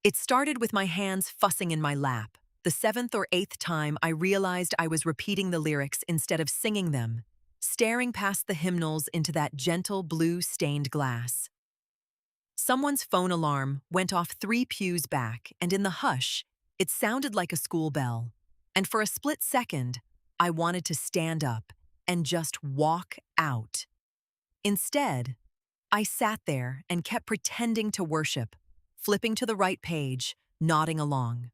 It started with my hands fussing in my lap. The seventh or eighth time I realized I was repeating the lyrics instead of singing them, staring past the hymnals into that gentle blue stained glass. Someone's phone alarm went off 3 pews back, and in the hush, it sounded like a school bell. And for a split second, I wanted to stand up and just walk out. Instead, I sat there and kept pretending to worship, flipping to the right page, nodding along.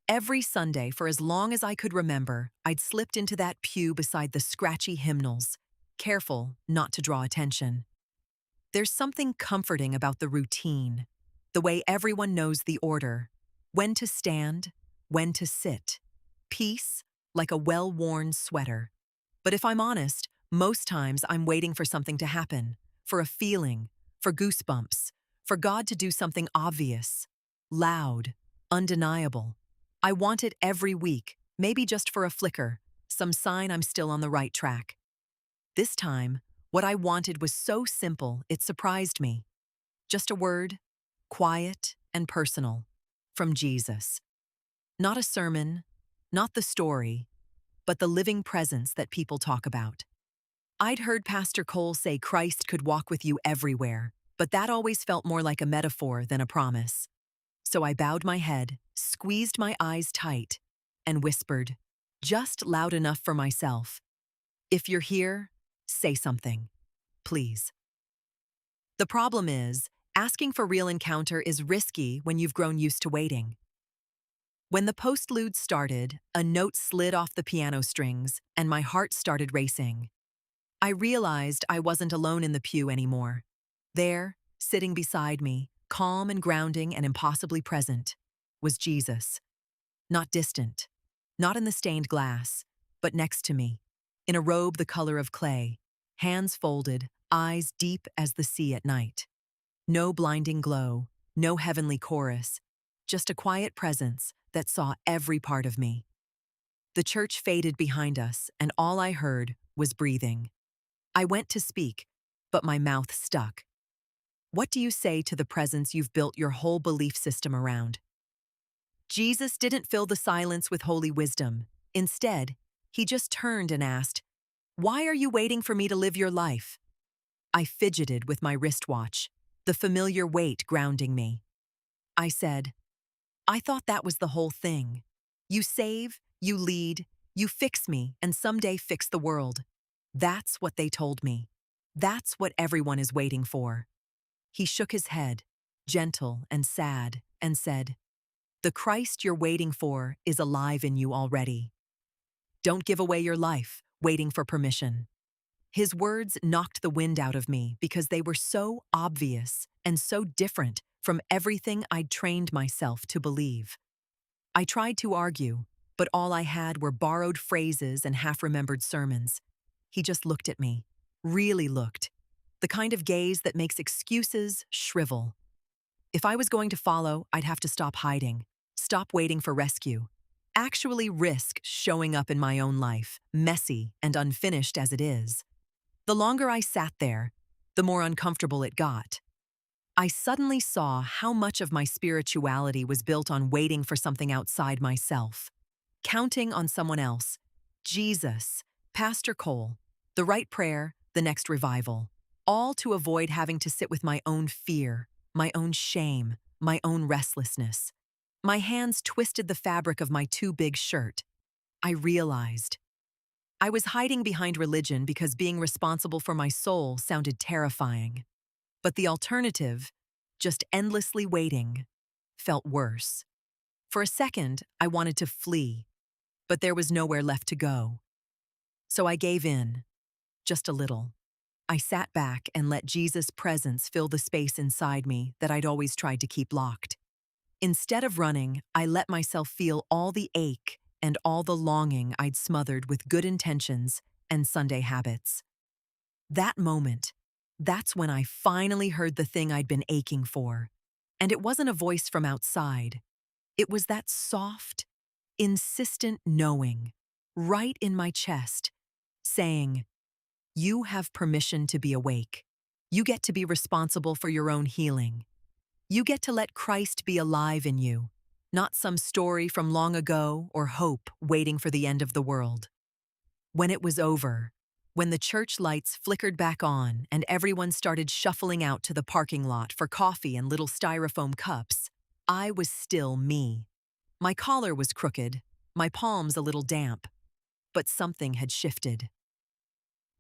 Every Sunday, for as long as I could remember, I'd slipped into that pew beside the scratchy hymnals, careful not to draw attention. There's something comforting about the routine, the way everyone knows the order, when to stand, when to sit. Peace, like a well-worn sweater. But if I'm honest, most times I'm waiting for something to happen, for a feeling, for goosebumps, for God to do something obvious, loud, undeniable. I want it every week, maybe just for a flicker, some sign I'm still on the right track. This time, what I wanted was so simple it surprised me. Just a word, quiet and personal, from Jesus. Not a sermon, not the story, but the living presence that people talk about. I'd heard Pastor Cole say Christ could walk with you everywhere, but that always felt more like a metaphor than a promise. So I bowed my head, squeezed my eyes tight, and whispered, just loud enough for myself, "If you're here, say something, please." The problem is, asking for real encounter is risky when you've grown used to waiting. When the postlude started, a note slid off the piano strings, and my heart started racing. I realized I wasn't alone in the pew anymore. There, sitting beside me, calm and grounding and impossibly present, was Jesus. Not distant, not in the stained glass, but next to me, in a robe the color of clay, hands folded, eyes deep as the sea at night. No blinding glow, no heavenly chorus, just a quiet presence that saw every part of me. The church faded behind us, and all I heard was breathing. I went to speak, but my mouth stuck. What do you say to the presence you've built your whole belief system around? Jesus didn't fill the silence with holy wisdom. Instead, he just turned and asked, "Why are you waiting for me to live your life?" I fidgeted with my wristwatch, the familiar weight grounding me. I said, "I thought that was the whole thing. You save, you lead, you fix me, and someday fix the world." That's what they told me. That's what everyone is waiting for. He shook his head, gentle and sad, and said, "The Christ you're waiting for is alive in you already. Don't give away your life, waiting for permission." His words knocked the wind out of me because they were so obvious and so different from everything I'd trained myself to believe. I tried to argue, but all I had were borrowed phrases and half-remembered sermons. He just looked at me, really looked, the kind of gaze that makes excuses shrivel. If I was going to follow, I'd have to stop hiding, stop waiting for rescue, actually risk showing up in my own life, messy and unfinished as it is. The longer I sat there, the more uncomfortable it got. I suddenly saw how much of my spirituality was built on waiting for something outside myself, counting on someone else, Jesus, Pastor Cole, the right prayer, the next revival, all to avoid having to sit with my own fear, my own shame, my own restlessness. My hands twisted the fabric of my too big shirt. I realized I was hiding behind religion because being responsible for my soul sounded terrifying. But the alternative, just endlessly waiting, felt worse. For a second, I wanted to flee, but there was nowhere left to go. So I gave in, just a little. I sat back and let Jesus' presence fill the space inside me that I'd always tried to keep locked. Instead of running, I let myself feel all the ache and all the longing I'd smothered with good intentions and Sunday habits. That moment, that's when I finally heard the thing I'd been aching for. And it wasn't a voice from outside. It was that soft, insistent knowing, right in my chest, saying, "You have permission to be awake. You get to be responsible for your own healing. You get to let Christ be alive in you, not some story from long ago or hope waiting for the end of the world. When it was over, when the church lights flickered back on and everyone started shuffling out to the parking lot for coffee and little styrofoam cups, I was still me. My collar was crooked, my palms a little damp, but something had shifted.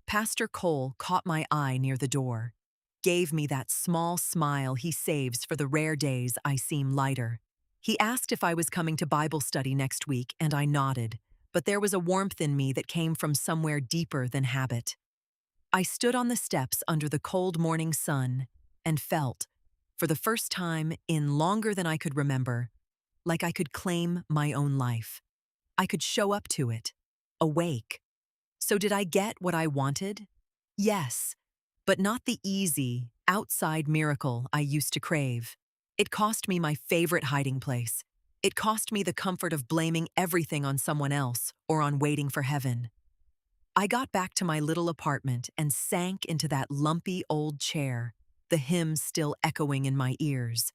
Pastor Cole caught my eye near the door, gave me that small smile he saves for the rare days I seem lighter. He asked if I was coming to Bible study next week, and I nodded, but there was a warmth in me that came from somewhere deeper than habit. I stood on the steps under the cold morning sun and felt, for the first time in longer than I could remember, like I could claim my own life. I could show up to it, awake. So did I get what I wanted? Yes, but not the easy, outside miracle I used to crave. It cost me my favorite hiding place. It cost me the comfort of blaming everything on someone else or on waiting for heaven. I got back to my little apartment and sank into that lumpy old chair, the hymn still echoing in my ears.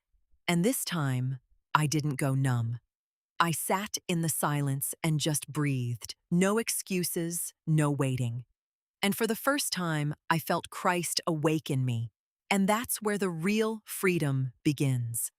And this time, I didn't go numb. I sat in the silence and just breathed. No excuses, no waiting. And for the first time, I felt Christ awake in me. And that's where the real freedom begins.